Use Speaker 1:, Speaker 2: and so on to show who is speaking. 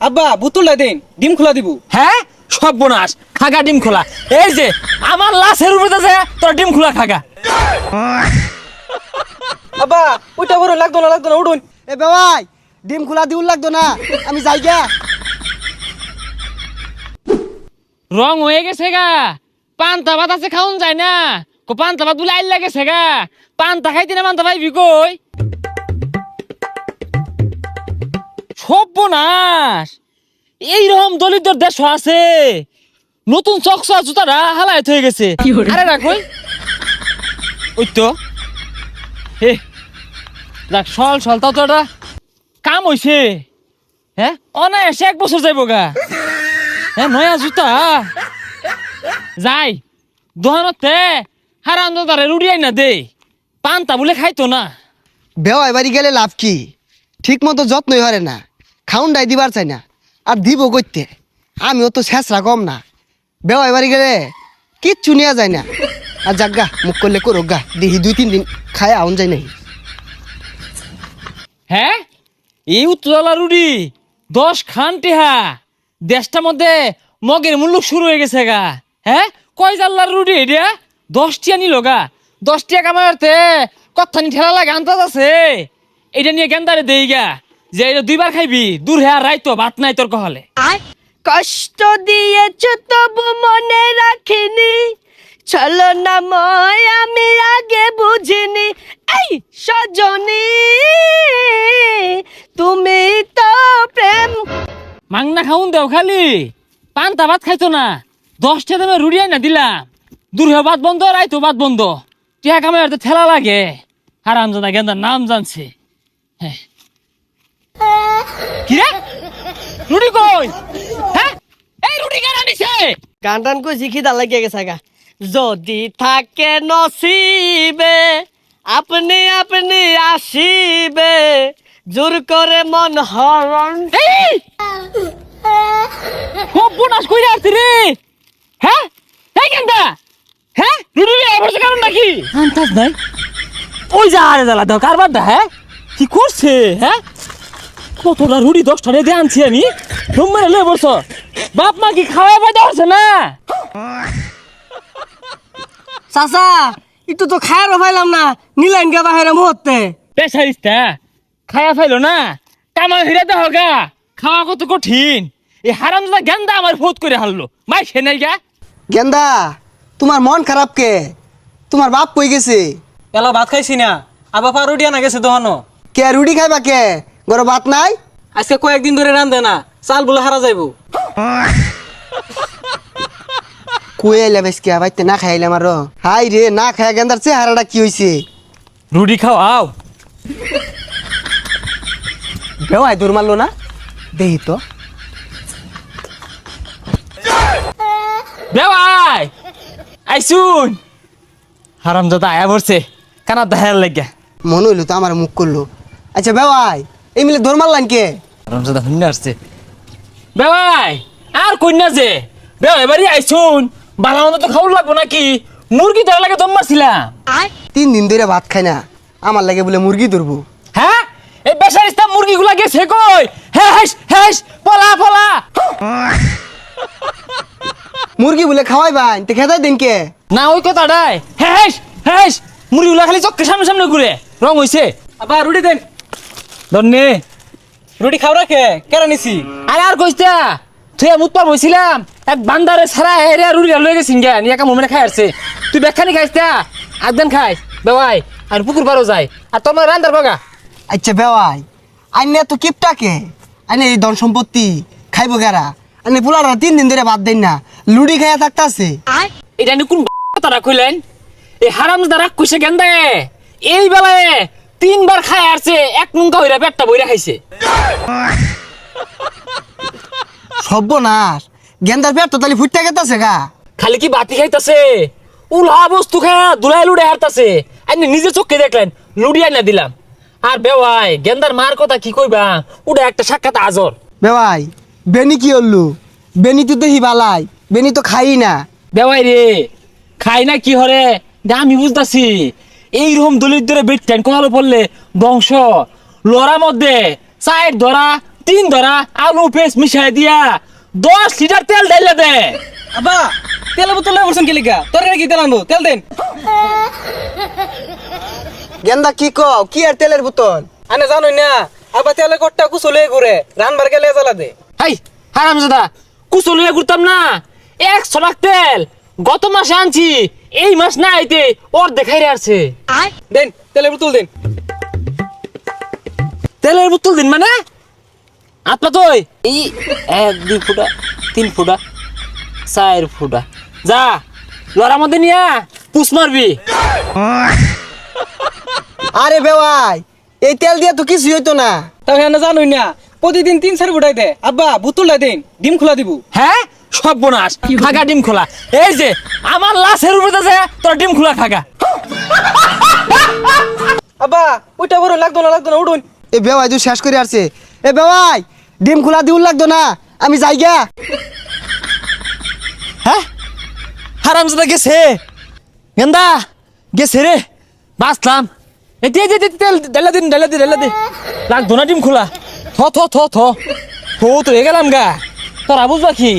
Speaker 1: আব্বা বোতলটা দেন, ডিম খোলা দিব।
Speaker 2: হ্যাঁ সর্বনাশ, খাগা ডিম খোলা। এই যে আমার লাশের উপরে আছে তোর ডিম খোলা খাগা।
Speaker 1: আব্বা ওইটা বড় লাগতো না উঠুন।
Speaker 3: এ বেওয়াই ডিম খোলা দিউল লাগতো না, আমি যাই গা।
Speaker 2: রং হয়ে গেছে গা, পান্তা ভাত আছে খাওন যায় না। পান্তা ভাত বলে আইল লাগেছে গা, পান্তা খাইতে না পান্তা পাইবি কই? সর্বনাশ, এইরকম দলিতর দেশ আছে, নতুন চকচা জুতাটা হালায় হয়ে গেছে। আরে রাখই ওই তো হে দেখ, সল তাও তো একটা কাম হইছে। হ্যাঁ অনায়াসে 1 বছর যাইব গা। হ্যাঁ নয়া জুতা যাই দোকানতে হারান দাদারে রুড়ি আইনা দে, পান্তা বলে খাইতো না।
Speaker 3: বেওয়াই বাড়ি গেলে লাভ কি? ঠিক মতো যত্নই হরে না, খাউন্ডাই দিবার চাই না, আর দিব কইতে। আমিও তো শেষরা কম না, বেওয়াই বাড়ি গেলে কিচ্ছু নেওয়া যায় না। আর যাগা মুখ করলে করো গা, দেখি 2-3 দিন খায় আউন যায় নাই।
Speaker 2: হ্যাঁ এই উত্তরলা রুড়ি 10 খান টেহা, দেশটার মধ্যে মগের মূল্য শুরু হয়ে গেছে গা। হ্যাঁ কয় জাল্লার রুড়ি এটা 10 টিয়া নিল গা। 10 টিয়া কামাতে কত্থানি ঠেলা লাগে আন্দাজ আছে। এটা নিয়ে গেন্দারে দেই গা যে এটা 2 বার খাইবি, দূর হ্যাঁ রাইতো ভাত নাই তোর কহলে।
Speaker 4: কষ্ট দিয়েছ তবু মনে রাখিনি, চলো না ময় আমি আগে বুঝিনি। এই সজনী তুমি তো প্রেম।
Speaker 2: মাংনা খাউন দেও খালি, পান্তা ভাত খাইতো না। 10 টা দামে রুড়ি আইনা দিলাম, দূর হ্যাঁ ভাত বন্ধ, রাইতো ভাত বন্ধ। টিয়া কামাতে ঠেলা লাগে, হারামজাদা গেন্দার নাম জানছে। হ্যাঁ কি রে রুটি কই? হ্যাঁ এই রুটি কেন আনিছে?
Speaker 4: গান টান কই শিখিদা লাগিয়ে গেছে গা। যদি থাকে নসিবে আপনি আপনি আসিবে, জোর করে মন হরণ।
Speaker 2: এই খুব বোনাস কইরা আসছে রে। হ্যাঁ এই গেন্দা, হ্যাঁ রুটি এবারছে কারণ নাকি আন্তাজ নাই? ওই যা আরে দালা দাও কারবার দা। হ্যাঁ কি করছে? হ্যাঁ কতটা রুটি 10টা দিয়ে আনছি আমি, রুমে লয়ে বসো। বাপ মা কি খাওয়া পাইতে পারছে না?
Speaker 4: চাচা একটু তো খায়ারও পাইলাম না, নিলাইন গা বাহিরে মুহূর্তে।
Speaker 2: পেশারিস্তা খায়া ফাইলো না, কামা হিরা দেহ গা। খাওয়া কত কঠিন। এই হারামজাদা গেন্দা আমার ফোত করে হারলো, মাই সে নাই গা।
Speaker 3: গেন্দা তোমার মন খারাপ কে? তোমার বাপ কই গেছে?
Speaker 1: এলা ভাত খাইছি না, আবার পা রুটি আনা গেছে দোকানো।
Speaker 3: কে রুটি খাইবা কে? ঘরে ভাত নাই?
Speaker 1: আজকে কয়েকদিন ধরে রান্ধে না, চাল বলে হারা যাইব।
Speaker 3: কই আইলা বেশকে বাইতে না খাইলাম আর। হাই রে, না খায় গেন্দার চেহারাটা কি হইছে?
Speaker 2: রুটি খাও আও।
Speaker 3: বেওয়াই দূর মারলো না, দেহি তো।
Speaker 2: বেওয়াই আইসুন, হারামজাদা আয়া পড়ছে কানা দেখার লাগিয়া।
Speaker 3: মনে হইলো তো আমার মুখ করলো। আচ্ছা বেওয়াই এই মিলে দৌড় মারলাম কে?
Speaker 2: হারামজাদা হুন্না আসছে। বেওয়াই আর কইনা যে বেওয়াই বাড়ি আইসুন, বালা মন্দ তো খাওয়া লাগবো নাকি? মুরগি ধরা লাগে দম মারছিলাম।
Speaker 3: 3 দিন ধরে ভাত খাই না, আমার লাগে বলে মুরগি ধরবো।
Speaker 2: হ্যাঁ এই বেসারিস্তা মুরগিগুলা গেছে কই? হ্যাঁ হ্যাঁ পলা পলা।
Speaker 3: মুরগি বলে খাওয়াই ভাই, তো খেতাই দিন কে?
Speaker 2: না ওই কথাটাই। হ্যাঁ হ্যাঁ মুরগিগুলা খালি চোখের সামনে সামনে ঘুরে রং হইছে।
Speaker 1: আবার রুটি দেন।
Speaker 2: ধন্যে
Speaker 1: রুটি খাও রাখে কেরা নিছি।
Speaker 2: আরে আর কইতা তুই মুতপা বইছিলাম, এক বান্দারে ছাড়া এরিয়া রুড়ি লয়ে গেছিস গা, নিয়ে কাম মোমেনে খাই আসছে। তুই বেখানি খাইছা একদিন খাইস বেওয়াই, আর পুকুর পারও যায়, আর তোর মানে রান্দার বাগা।
Speaker 3: আচ্ছা বেওয়াই আইনে তো কিপটা কে? আইনে এই ধন সম্পত্তি খাইবো গেরা? আইনে পোলারা 3 দিন ধরে ভাত দেন না, লুডি খাইয়া থাকতাছে।
Speaker 2: এটা নিয়ে কোন কথাটা কইলেন? এই হারামজাদা রাগ কইছে গেন্দা, এই বেলায় 3 বার খাই আসছে, 1 নুঙ্কা হইরা পেটটা বইরা খাইছে।
Speaker 3: সর্বনাশ, গেন্দার পেট তো তাহলে ফুটতে গেতাছে গা।
Speaker 2: খালি কি বাতি খাইতাছে, উলা বস্তু খায়া দুলাই লুড়ে হারতাছে। আপনি নিজে চোখে দেখলেন, লুড়ি আইনা দিলাম। আর বেওয়াই গেন্দার মার কথা কি কইবা, ওটা একটা সাক্ষাৎ আজর।
Speaker 3: বেওয়াই বেনি কি হল্লু? বেনি তো দেখি বালাই, বেনি তো খাই না।
Speaker 2: বেওয়াই রে খাই না কি হরে আমি বুঝতাছি। এইরকম দলিত ধরে বেটতেন কহালো পড়লে বংশ লড়ার মধ্যে চায়ের ধরা তিন ধরা আলু পেস্ট মিশাই দিয়া 10 লিটার তেল ঢাইলা দে।
Speaker 1: আব্বা তেলের বোতল লয়ে বলছেন কি লিগা তোর কি তেল আনবো তেল দেন
Speaker 3: গেন্দা কি কও কি আর তেলের বোতল
Speaker 1: আনে জানোই না আব্বা তেলের কট্টা কুচলে ঘুরে রানবার গেলে জ্বালা দে
Speaker 2: হাই হারামজাদা কুচলিয়া করতাম না 100 লাখ তেল গত মাসে আনছি এই মাস না আইতে ওর দেখাই আসছে।
Speaker 1: দেন তেলের বোতল দেন
Speaker 2: তেলের বোতল দিন মানে আপনা তো এই 1 2 ফুটা 3 ফুটা 4 ফুটা যা লড়ার মধ্যে নিয়া পুষ মারবি।
Speaker 3: আরে বেওয়াই এই তেল দিয়ে তো কিছু হইতো না।
Speaker 1: তাহলে আনে জানোই না প্রতিদিন 3-4 ফুটাই দে আব্বা বোতলটা দেন ডিম খোলা দিব
Speaker 2: হ্যাঁ সব বোনাস খাগা ডিম খোলা এই যে আমার লাশের উপরে আছে তোর ডিম খোলা খাগা।
Speaker 1: আব্বা ওইটা বড় লাগতো না উঠুন
Speaker 3: এ বেওয়াই তুই শেষ করে আসছে। এ বেওয়াই ডিম খোলা দিউল লাগতো না আমি যাই গা।
Speaker 2: হ্যাঁ হারামজাদা গেছে গেন্দা গেছে রে বাঁচলাম। এই দে তেল ঢেলা দে লাগতো না ডিম খোলা থ তো হয়ে গেলাম গা তোরা বুঝবা কি।